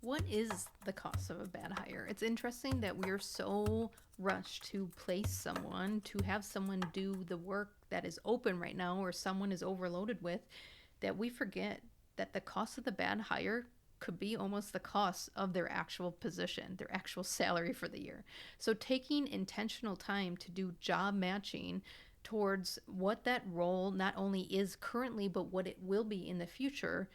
What is the cost of a bad hire? It's interesting that we're so rushed to place someone, to have someone do the work that is open right now or someone is overloaded with, that we forget that the cost of the bad hire could be almost the cost of their actual position, their actual salary for the year. So taking intentional time to do job matching towards what that role not only is currently, but what it will be in the future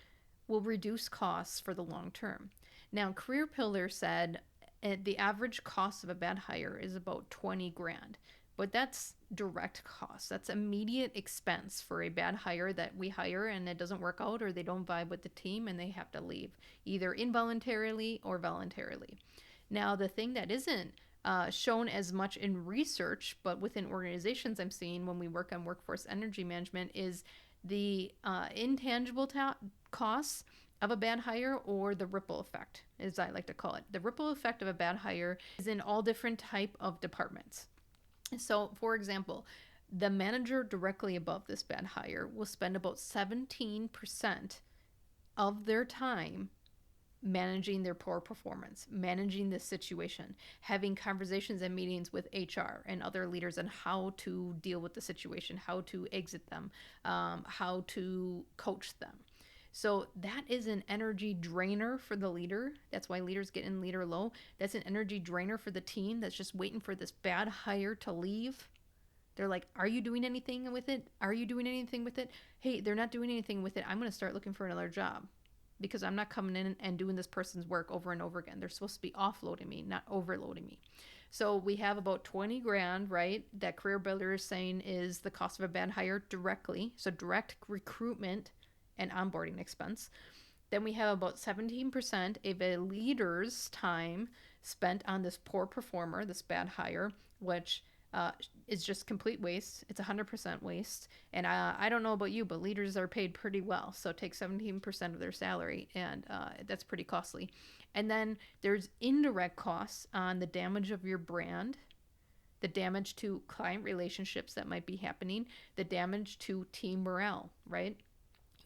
will reduce costs for the long term. Now, Career Pillar said the average cost of a bad hire is about 20 grand, but that's direct cost. That's immediate expense for a bad hire that we hire and it doesn't work out or they don't vibe with the team and they have to leave, either involuntarily or voluntarily. Now, the thing that isn't shown as much in research, but within organizations I'm seeing when we work on workforce energy management, is the intangible costs of a bad hire, or the ripple effect, as I like to call it. The ripple effect of a bad hire is in all different type of departments. So, for example, the manager directly above this bad hire will spend about 17% of their time managing their poor performance, managing this situation, having conversations and meetings with HR and other leaders on how to deal with the situation, how to exit them, how to coach them. So that is an energy drainer for the leader. That's why leaders get in leader low. That's an energy drainer for the team that's just waiting for this bad hire to leave. They're like, are you doing anything with it? Are you doing anything with it? Hey, they're not doing anything with it. I'm going to start looking for another job because I'm not coming in and doing this person's work over and over again. They're supposed to be offloading me, not overloading me. So we have about 20 grand, right? That Career Builder is saying is the cost of a bad hire directly. So direct recruitment and onboarding expense. Then we have about 17% of a leader's time spent on this poor performer, this bad hire, which is just complete waste. It's 100% waste. And I don't know about you, but leaders are paid pretty well. So take 17% of their salary, and that's pretty costly. And then there's indirect costs on the damage of your brand, the damage to client relationships that might be happening, the damage to team morale, right?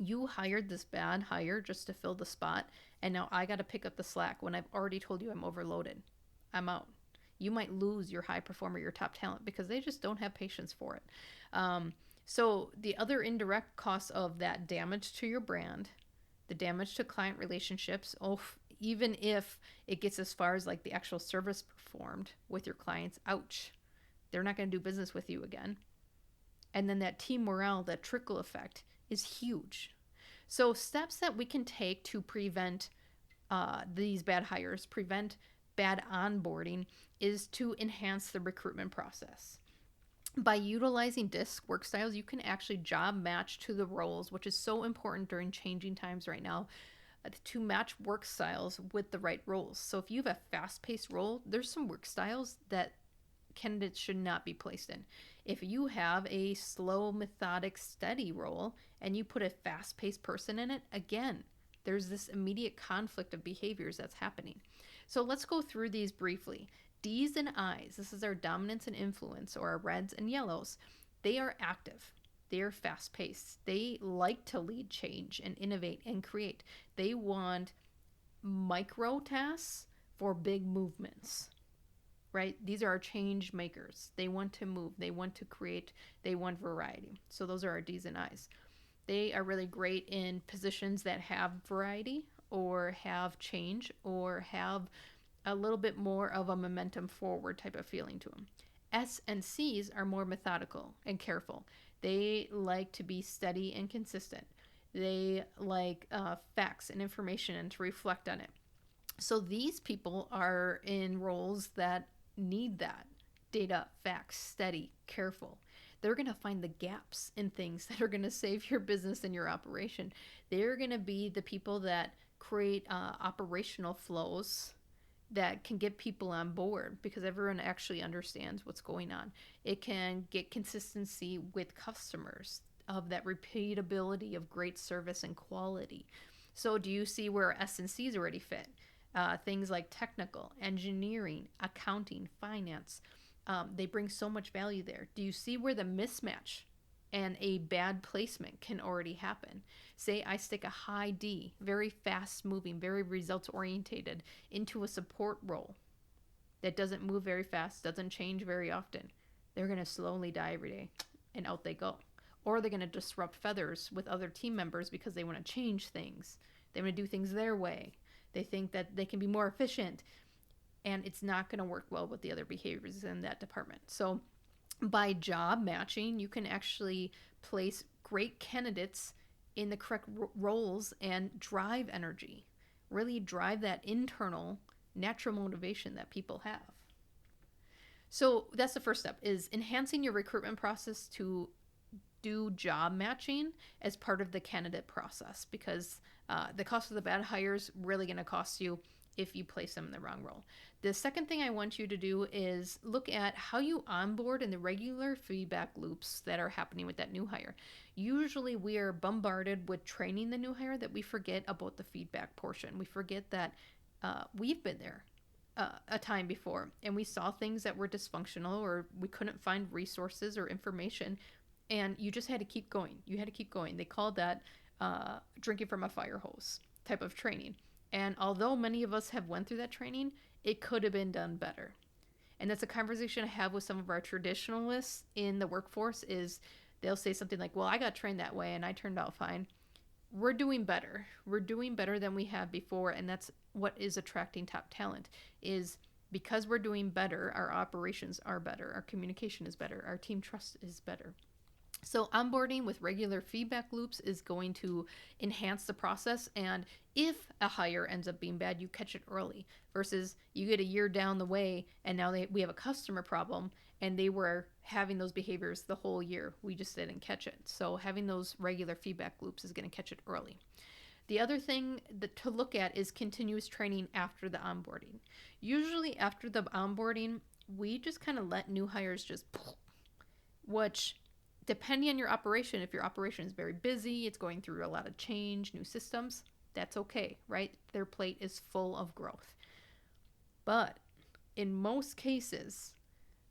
You hired this bad hire just to fill the spot, and now I got to pick up the slack when I've already told you I'm overloaded. I'm out. You might lose your high performer, your top talent, because they just don't have patience for it. So the other indirect costs of that damage to your brand, the damage to client relationships, even if it gets as far as like the actual service performed with your clients, ouch, they're not going to do business with you again. And then that team morale, that trickle effect, is huge. So steps that we can take to prevent these bad hires, prevent bad onboarding, is to enhance the recruitment process. By utilizing DISC work styles, you can actually job match to the roles, which is so important during changing times right now, to match work styles with the right roles. So if you have a fast-paced role, there's some work styles that candidates should not be placed in. If you have a slow, methodic, steady role and you put a fast-paced person in it, again, there's this immediate conflict of behaviors that's happening. So let's go through these briefly. D's and I's, this is our dominance and influence, or our reds and yellows. They are active. They are fast-paced. They like to lead change and innovate and create. They want micro tasks for big movements. Right? These are our change makers. They want to move. They want to create. They want variety. So those are our D's and I's. They are really great in positions that have variety or have change or have a little bit more of a momentum forward type of feeling to them. S and C's are more methodical and careful. They like to be steady and consistent. They like facts and information and to reflect on it. So these people are in roles that need that data, facts, steady, careful. They're going to find the gaps in things that are going to save your business and your operation. They're going to be the people that create operational flows that can get people on board because everyone actually understands what's going on. It can get consistency with customers of that repeatability of great service and quality. So do you see where S and C's already fit? Things like technical, engineering, accounting, finance. They bring so much value there. Do you see where the mismatch and a bad placement can already happen. Say I stick a high D, very fast moving, very results orientated, into a support role that doesn't move very fast, doesn't change very often. They're going to slowly die every day, and out they go. Or they're going to disrupt feathers with other team members because they want to change things. They want to do things their way. They think that they can be more efficient, and it's not going to work well with the other behaviors in that department. So by job matching, you can actually place great candidates in the correct roles and drive energy. Really drive that internal natural motivation that people have. So that's the first step, is enhancing your recruitment process to do job matching as part of the candidate process, because the cost of the bad hires really going to cost you if you place them in the wrong role. The second thing I want you to do is look at how you onboard and the regular feedback loops that are happening with that new hire. Usually we are bombarded with training the new hire that we forget about the feedback portion. We forget that we've been there a time before, and we saw things that were dysfunctional, or we couldn't find resources or information, and you just had to keep going. You had to keep going. They called that drinking from a fire hose type of training. And although many of us have went through that training, it could have been done better. And that's a conversation I have with some of our traditionalists in the workforce. Is they'll say something like, well, I got trained that way and I turned out fine. We're doing better. We're doing better than we have before, and that's what is attracting top talent, is because we're doing better, our operations are better, our communication is better, our team trust is better. So onboarding with regular feedback loops is going to enhance the process, and if a hire ends up being bad, you catch it early, versus you get a year down the way and now we have a customer problem and they were having those behaviors the whole year. We just didn't catch it. So having those regular feedback loops is going to catch it early. The other thing to look at is continuous training after the onboarding. Usually after the onboarding, we just kind of let new hires just, which depending on your operation, if your operation is very busy, it's going through a lot of change, new systems, that's okay, right? Their plate is full of growth. But in most cases,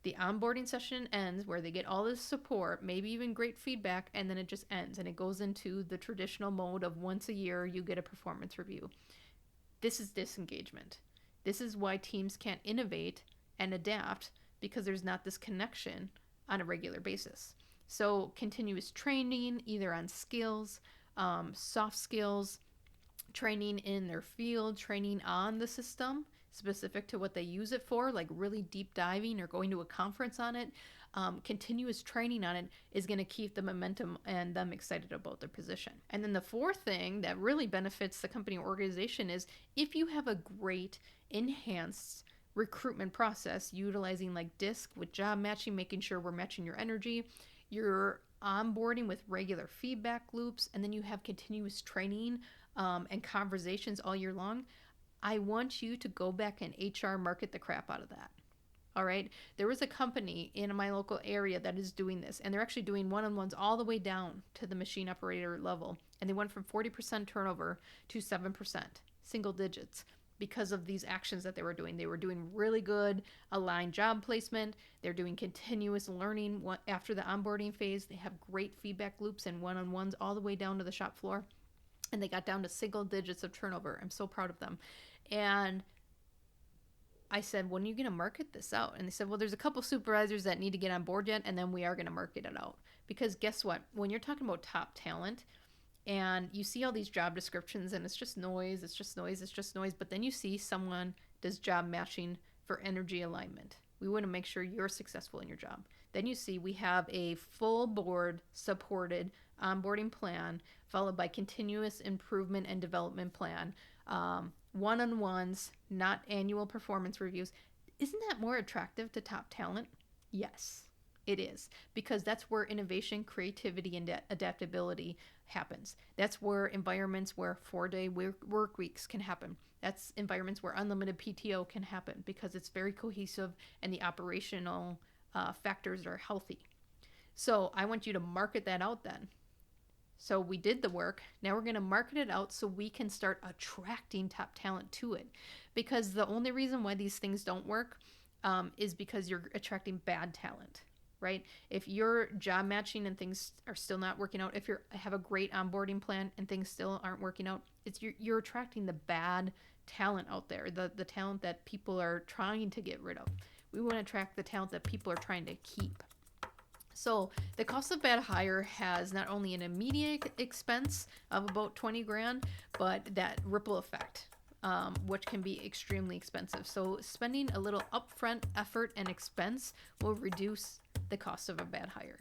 the onboarding session ends where they get all this support, maybe even great feedback, and then it just ends and it goes into the traditional mode of once a year you get a performance review. This is disengagement. This is why teams can't innovate and adapt, because there's not this connection on a regular basis. So continuous training, either on skills, soft skills, training in their field, training on the system specific to what they use it for, like really deep diving or going to a conference on it. Continuous training on it is going to keep the momentum and them excited about their position. And then the fourth thing that really benefits the company or organization is if you have a great enhanced recruitment process utilizing like DISC with job matching, making sure we're matching your energy, you're onboarding with regular feedback loops, and then you have continuous training and conversations all year long. I want you to go back and HR market the crap out of that. All right. There was a company in my local area that is doing this, and they're actually doing one-on-ones all the way down to the machine operator level. And they went from 40% turnover to 7%, single digits, because of these actions that they were doing. They were doing really good aligned job placement. They're doing continuous learning after the onboarding phase. They have great feedback loops and one-on-ones all the way down to the shop floor. And they got down to single digits of turnover. I'm so proud of them. And I said, when are you going to market this out? And they said, well, there's a couple supervisors that need to get on board yet, and then we are going to market it out. Because guess what? When you're talking about top talent, and you see all these job descriptions, and it's just noise, but then you see someone does job matching for energy alignment. We want to make sure you're successful in your job. Then you see we have a full board supported onboarding plan, followed by continuous improvement and development plan, one-on-ones, not annual performance reviews. Isn't that more attractive to top talent? Yes, it is, because that's where innovation, creativity, and adaptability happens. That's where environments where 4-day work weeks can happen. That's environments where unlimited PTO can happen, because it's very cohesive and the operational factors are healthy. So I want you to market that out then. So we did the work. Now we're going to market it out so we can start attracting top talent to it. Because the only reason why these things don't work is because you're attracting bad talent. right? If your job matching and things are still not working out, if you have a great onboarding plan and things still aren't working out, you're attracting the bad talent out there, the talent that people are trying to get rid of. We want to attract the talent that people are trying to keep. So the cost of bad hire has not only an immediate expense of about 20 grand, but that ripple effect, which can be extremely expensive. So spending a little upfront effort and expense will reduce the cost of a bad hire.